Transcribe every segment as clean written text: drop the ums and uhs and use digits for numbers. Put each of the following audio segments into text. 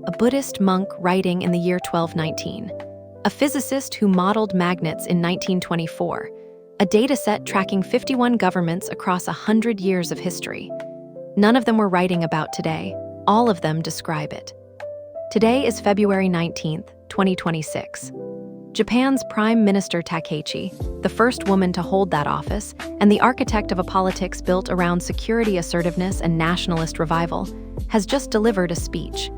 a Buddhist monk writing in the year 1219, a physicist who modeled magnets in 1924, a dataset tracking 51 governments across 100 years of history. None of them were writing about today. All of them describe it. Today is February 19th, 2026. Japan's Prime Minister Takaichi, the first woman to hold that office, and the architect of a politics built around security assertiveness and nationalist revival, has just delivered a speech.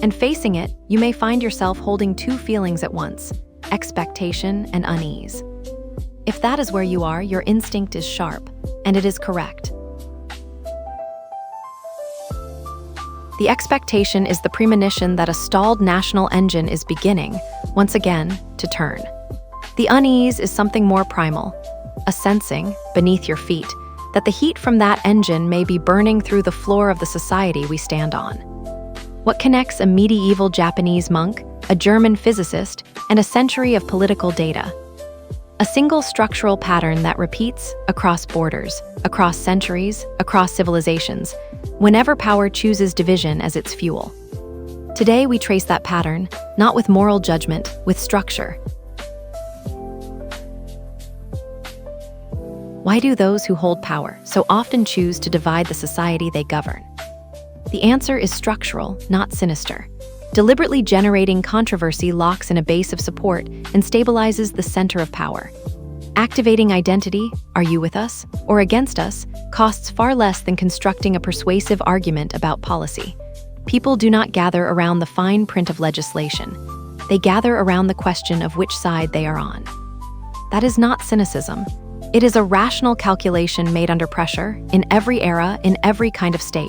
And facing it, you may find yourself holding two feelings at once: expectation and unease. If that is where you are, your instinct is sharp, and it is correct. The expectation is the premonition that a stalled national engine is beginning, once again, to turn. The unease is something more primal, a sensing, beneath your feet, that the heat from that engine may be burning through the floor of the society we stand on. What connects a medieval Japanese monk, a German physicist, and a century of political data? A single structural pattern that repeats across borders, across centuries, across civilizations, whenever power chooses division as its fuel. Today we trace that pattern, not with moral judgment, with structure. Why do those who hold power so often choose to divide the society they govern? The answer is structural, not sinister. Deliberately generating controversy locks in a base of support and stabilizes the center of power. Activating identity, are you with us or against us, costs far less than constructing a persuasive argument about policy. People do not gather around the fine print of legislation. They gather around the question of which side they are on. That is not cynicism. It is a rational calculation made under pressure, in every era, in every kind of state.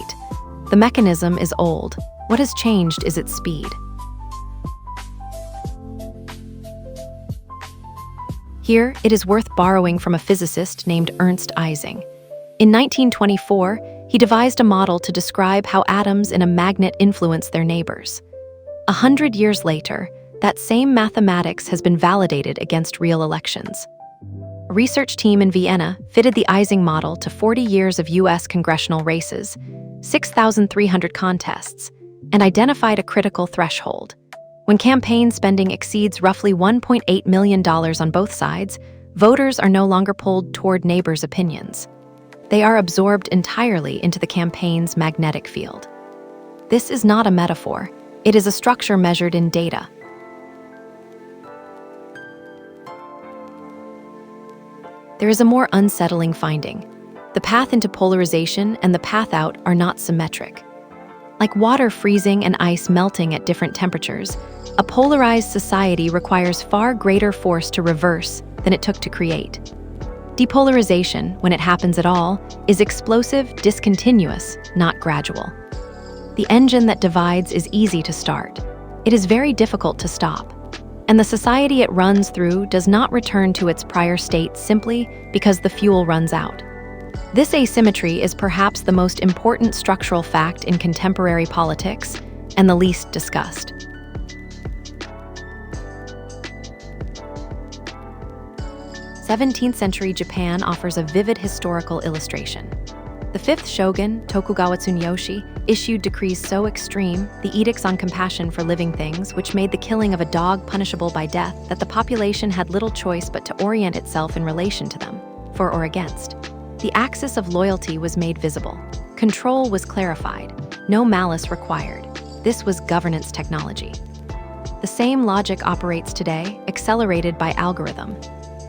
The mechanism is old. What has changed is its speed. Here, it is worth borrowing from a physicist named Ernst Ising. In 1924, he devised a model to describe how atoms in a magnet influence their neighbors. 100 years later, that same mathematics has been validated against real elections. A research team in Vienna fitted the Ising model to 40 years of US congressional races, 6,300 contests, and identified a critical threshold. When campaign spending exceeds roughly $1.8 million on both sides, voters are no longer pulled toward neighbors' opinions. They are absorbed entirely into the campaign's magnetic field. This is not a metaphor. It is a structure measured in data. There is a more unsettling finding. The path into polarization and the path out are not symmetric. Like water freezing and ice melting at different temperatures, a polarized society requires far greater force to reverse than it took to create. Depolarization, when it happens at all, is explosive, discontinuous, not gradual. The engine that divides is easy to start. It is very difficult to stop. And the society it runs through does not return to its prior state simply because the fuel runs out. This asymmetry is perhaps the most important structural fact in contemporary politics and the least discussed. Seventeenth-century Japan offers a vivid historical illustration. The fifth shogun, Tokugawa Tsuneyoshi, issued decrees so extreme, the edicts on compassion for living things, which made the killing of a dog punishable by death, that the population had little choice but to orient itself in relation to them, for or against. The axis of loyalty was made visible. Control was clarified. No malice required. This was governance technology. The same logic operates today, accelerated by algorithm.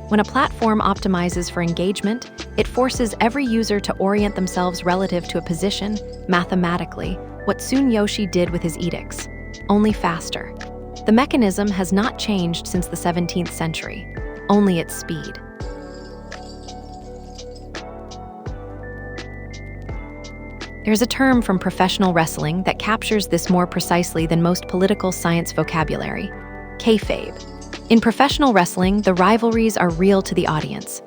When a platform optimizes for engagement, it forces every user to orient themselves relative to a position, mathematically, what Tsuneyoshi did with his edicts, only faster. The mechanism has not changed since the 17th century, only its speed. There's a term from professional wrestling that captures this more precisely than most political science vocabulary: kayfabe. In professional wrestling, the rivalries are real to the audience.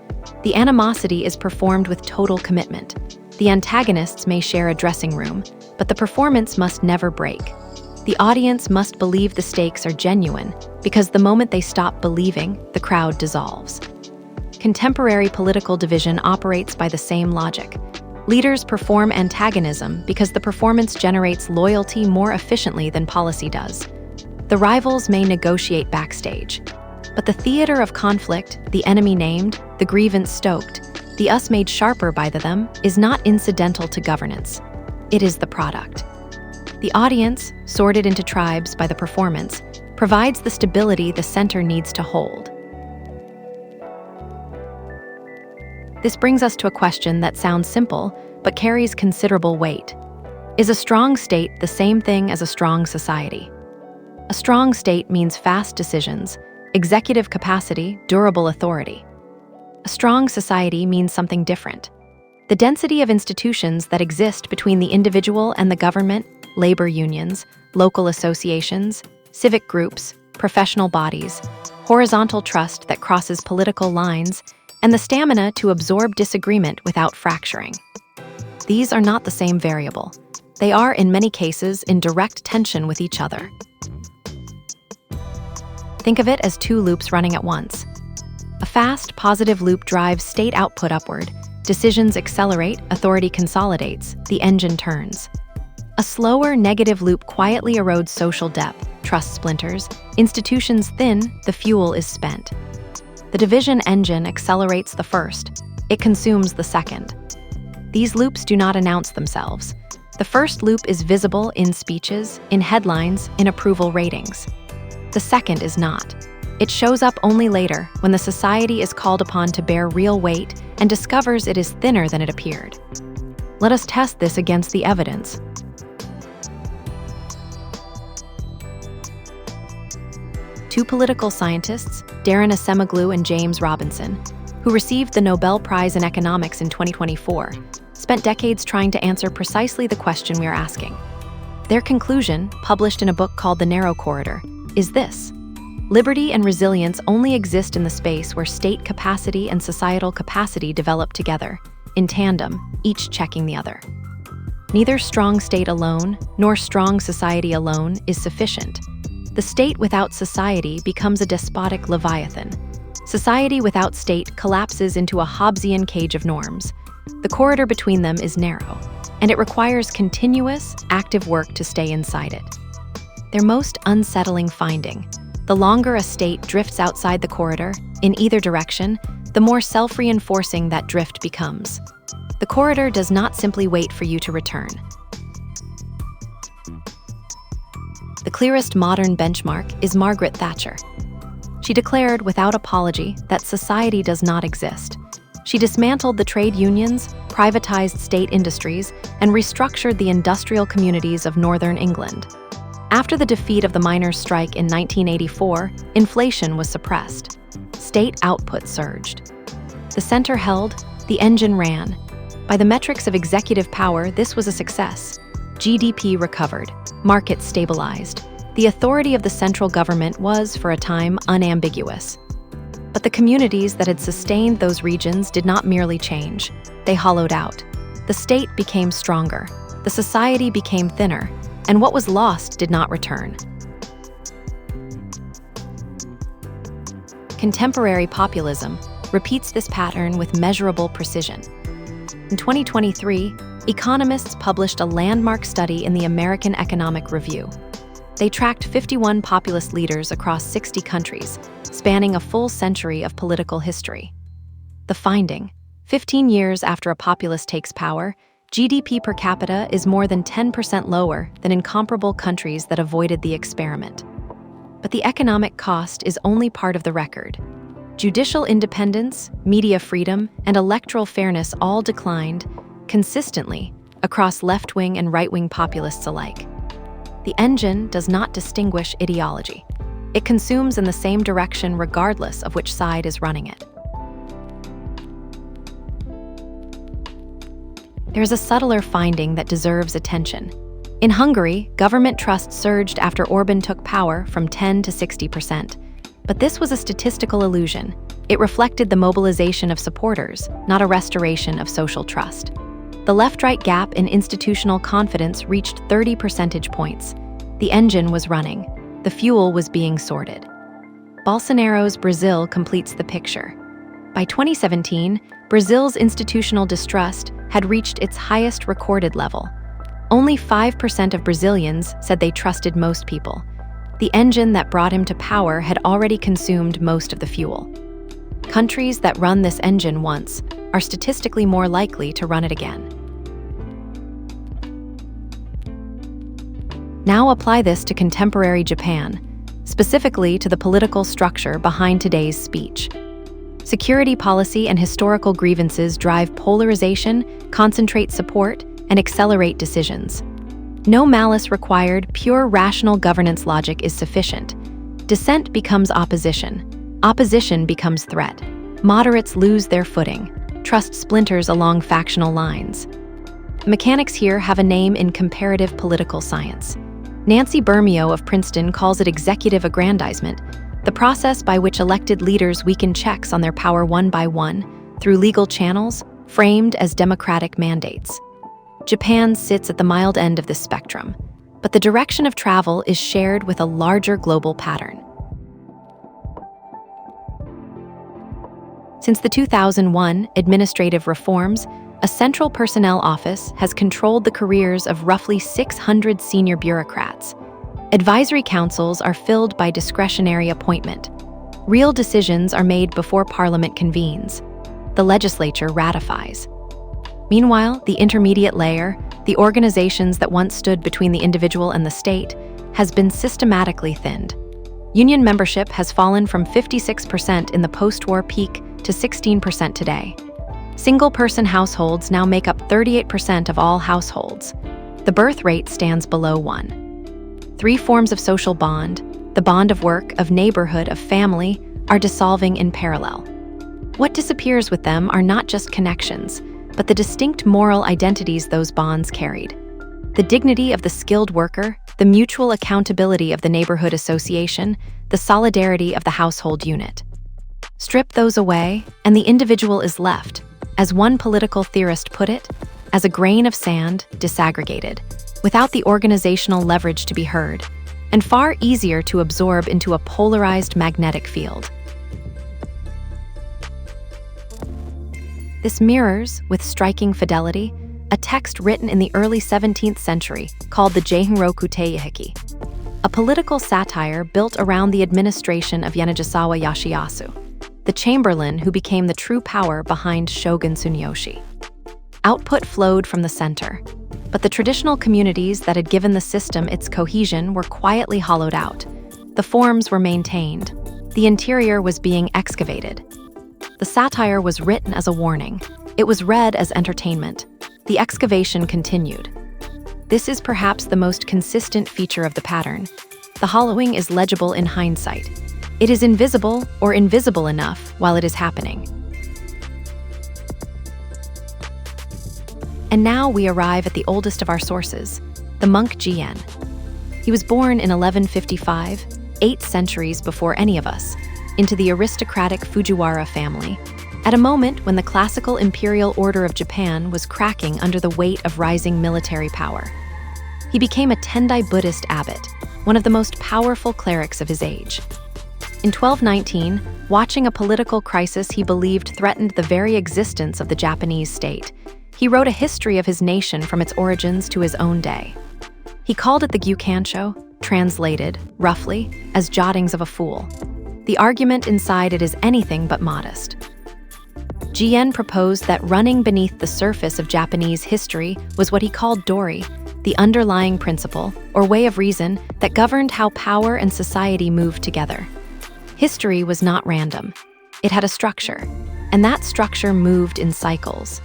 The animosity is performed with total commitment. The antagonists may share a dressing room, but the performance must never break. The audience must believe the stakes are genuine, because the moment they stop believing, the crowd dissolves. Contemporary political division operates by the same logic. Leaders perform antagonism because the performance generates loyalty more efficiently than policy does. The rivals may negotiate backstage, but the theater of conflict, the enemy named, the grievance stoked, the us made sharper by the them, is not incidental to governance. It is the product. The audience, sorted into tribes by the performance, provides the stability the center needs to hold. This brings us to a question that sounds simple, but carries considerable weight. Is a strong state the same thing as a strong society? A strong state means fast decisions, executive capacity, durable authority. A strong society means something different. The density of institutions that exist between the individual and the government, labor unions, local associations, civic groups, professional bodies, horizontal trust that crosses political lines, and the stamina to absorb disagreement without fracturing. These are not the same variable. They are, in many cases, in direct tension with each other. Think of it as two loops running at once. A fast, positive loop drives state output upward. Decisions accelerate, authority consolidates, the engine turns. A slower, negative loop quietly erodes social depth, trust splinters, institutions thin, the fuel is spent. The division engine accelerates the first. It consumes the second. These loops do not announce themselves. The first loop is visible in speeches, in headlines, in approval ratings. The second is not. It shows up only later, when the society is called upon to bear real weight and discovers it is thinner than it appeared. Let us test this against the evidence. Two political scientists, Darren Acemoglu and James Robinson, who received the Nobel Prize in Economics in 2024, spent decades trying to answer precisely the question we are asking. Their conclusion, published in a book called The Narrow Corridor, is this: liberty and resilience only exist in the space where state capacity and societal capacity develop together, in tandem, each checking the other. Neither strong state alone, nor strong society alone, is sufficient. The state without society becomes a despotic leviathan. Society without state collapses into a Hobbesian cage of norms. The corridor between them is narrow, and it requires continuous, active work to stay inside it. Their most unsettling finding: the longer a state drifts outside the corridor, in either direction, the more self-reinforcing that drift becomes. The corridor does not simply wait for you to return. The clearest modern benchmark is Margaret Thatcher. She declared without apology that society does not exist. She dismantled the trade unions, privatized state industries, and restructured the industrial communities of northern England. After the defeat of the miners' strike in 1984, inflation was suppressed. State output surged. The center held, the engine ran. By the metrics of executive power, this was a success. GDP recovered, markets stabilized. The authority of the central government was, for a time, unambiguous. But the communities that had sustained those regions did not merely change. They hollowed out. The state became stronger. The society became thinner. And what was lost did not return. Contemporary populism repeats this pattern with measurable precision. In 2023, economists published a landmark study in the American Economic Review. They tracked 51 populist leaders across 60 countries, spanning a full century of political history. The finding: 15 years after a populist takes power, GDP per capita is more than 10% lower than in comparable countries that avoided the experiment. But the economic cost is only part of the record. Judicial independence, media freedom, and electoral fairness all declined consistently across left-wing and right-wing populists alike. The engine does not distinguish ideology. It consumes in the same direction regardless of which side is running it. There is a subtler finding that deserves attention. In Hungary, government trust surged after Orban took power from 10 to 60%. But this was a statistical illusion. It reflected the mobilization of supporters, not a restoration of social trust. The left-right gap in institutional confidence reached 30 percentage points. The engine was running. The fuel was being sorted. Bolsonaro's Brazil completes the picture. By 2017, Brazil's institutional distrust had reached its highest recorded level. Only 5% of Brazilians said they trusted most people. The engine that brought him to power had already consumed most of the fuel. Countries that run this engine once are statistically more likely to run it again. Now apply this to contemporary Japan, specifically to the political structure behind today's speech. Security policy and historical grievances drive polarization, concentrate support, and accelerate decisions. No malice required, pure rational governance logic is sufficient. Dissent becomes opposition. Opposition becomes threat. Moderates lose their footing. Trust splinters along factional lines. Mechanics here have a name in comparative political science. Nancy Bermeo of Princeton calls it executive aggrandizement, the process by which elected leaders weaken checks on their power one by one through legal channels framed as democratic mandates. Japan sits at the mild end of this spectrum, but the direction of travel is shared with a larger global pattern. Since the 2001 administrative reforms, a central personnel office has controlled the careers of roughly 600 senior bureaucrats. Advisory councils are filled by discretionary appointment. Real decisions are made before Parliament convenes. The legislature ratifies. Meanwhile, the intermediate layer, the organizations that once stood between the individual and the state, has been systematically thinned. Union membership has fallen from 56% in the post-war peak to 16% today. Single-person households now make up 38% of all households. The birth rate stands below 1. 3 forms of social bond, the bond of work, of neighborhood, of family, are dissolving in parallel. What disappears with them are not just connections, but the distinct moral identities those bonds carried. The dignity of the skilled worker, the mutual accountability of the neighborhood association, the solidarity of the household unit. Strip those away, and the individual is left, as one political theorist put it, as a grain of sand disaggregated, without the organizational leverage to be heard, and far easier to absorb into a polarized magnetic field. This mirrors, with striking fidelity, a text written in the early 17th century called the Jeihenroku Teihiki, a political satire built around the administration of Yanagisawa Yoshiyasu, the chamberlain who became the true power behind Shogun Tsuneyoshi. Output flowed from the center, but the traditional communities that had given the system its cohesion were quietly hollowed out. The forms were maintained. The interior was being excavated. The satire was written as a warning. It was read as entertainment. The excavation continued. This is perhaps the most consistent feature of the pattern. The hollowing is legible in hindsight. It is invisible or invisible enough while it is happening. And now we arrive at the oldest of our sources, the monk Jien. He was born in 1155, 8 centuries before any of us, into the aristocratic Fujiwara family, at a moment when the classical imperial order of Japan was cracking under the weight of rising military power. He became a Tendai Buddhist abbot, one of the most powerful clerics of his age. In 1219, watching a political crisis he believed threatened the very existence of the Japanese state, he wrote a history of his nation from its origins to his own day. He called it the Gyukansho, translated, roughly, as jottings of a fool. The argument inside it is anything but modest. Jien proposed that running beneath the surface of Japanese history was what he called dori, the underlying principle, or way of reason, that governed how power and society moved together. History was not random. It had a structure, and that structure moved in cycles.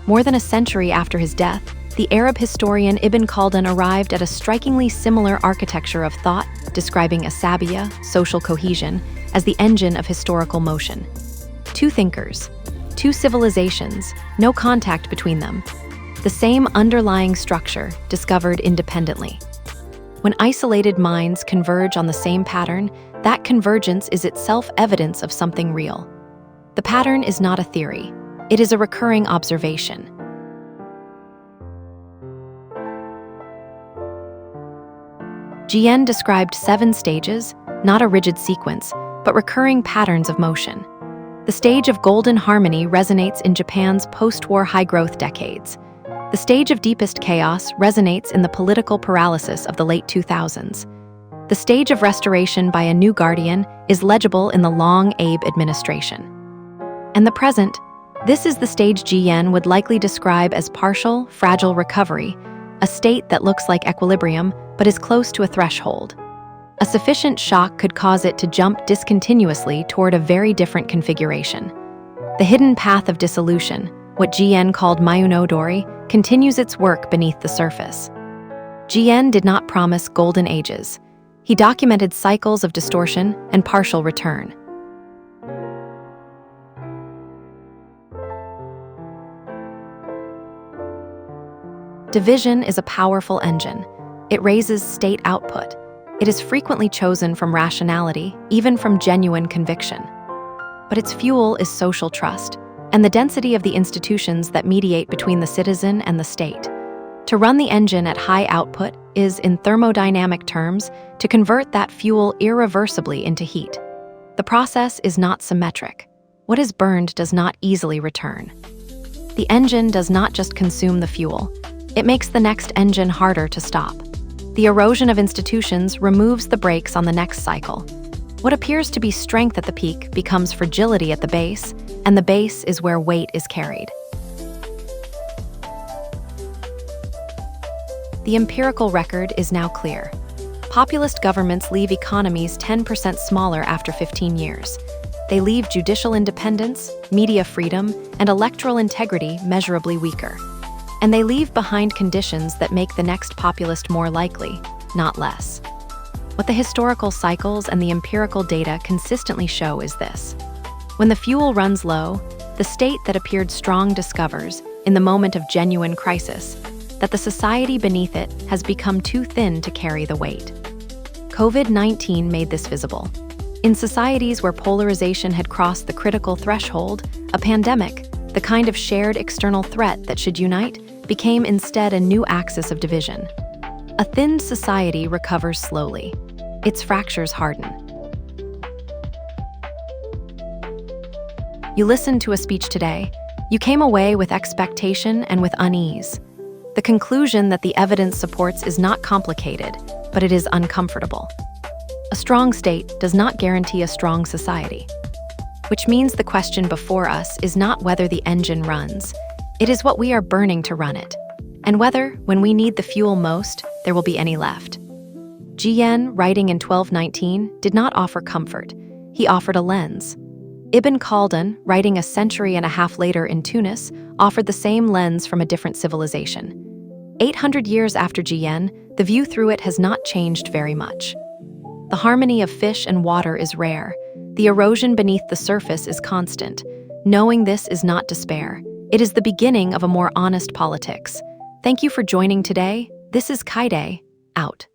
More than a century after his death, the Arab historian Ibn Khaldun arrived at a strikingly similar architecture of thought, describing asabiya, social cohesion, as the engine of historical motion. 2 thinkers, 2 civilizations, no contact between them. The same underlying structure, discovered independently. When isolated minds converge on the same pattern, that convergence is itself evidence of something real. The pattern is not a theory. It is a recurring observation. Jien described 7 stages, not a rigid sequence, but recurring patterns of motion. The stage of golden harmony resonates in Japan's post-war high-growth decades. The stage of deepest chaos resonates in the political paralysis of the late 2000s. The stage of restoration by a new guardian is legible in the long Abe administration. And the present, this is the stage Jien would likely describe as partial, fragile recovery, a state that looks like equilibrium but is close to a threshold. A sufficient shock could cause it to jump discontinuously toward a very different configuration. The hidden path of dissolution, what Jien called Mayunodori, continues its work beneath the surface. Jien did not promise golden ages. He documented cycles of distortion and partial return. Division is a powerful engine. It raises state output. It is frequently chosen from rationality, even from genuine conviction. But its fuel is social trust, and the density of the institutions that mediate between the citizen and the state. To run the engine at high output is, in thermodynamic terms, to convert that fuel irreversibly into heat. The process is not symmetric. What is burned does not easily return. The engine does not just consume the fuel. It makes the next engine harder to stop. The erosion of institutions removes the brakes on the next cycle. What appears to be strength at the peak becomes fragility at the base, and the base is where weight is carried. The empirical record is now clear. Populist governments leave economies 10% smaller after 15 years. They leave judicial independence, media freedom, and electoral integrity measurably weaker. And they leave behind conditions that make the next populist more likely, not less. What the historical cycles and the empirical data consistently show is this. When the fuel runs low, the state that appeared strong discovers, in the moment of genuine crisis, that the society beneath it has become too thin to carry the weight. COVID-19 made this visible. In societies where polarization had crossed the critical threshold, a pandemic, the kind of shared external threat that should unite, became instead a new axis of division. A thinned society recovers slowly. Its fractures harden. You listened to a speech today. You came away with expectation and with unease. The conclusion that the evidence supports is not complicated, but it is uncomfortable. A strong state does not guarantee a strong society. Which means the question before us is not whether the engine runs. It is what we are burning to run it, and whether, when we need the fuel most, there will be any left. Jien, writing in 1219, did not offer comfort. He offered a lens. Ibn Khaldun, writing a century and a half later in Tunis, offered the same lens from a different civilization. 800 years after Jien, the view through it has not changed very much. The harmony of fish and water is rare. The erosion beneath the surface is constant. Knowing this is not despair. It is the beginning of a more honest politics. Thank you for joining today. This is Kaide, out.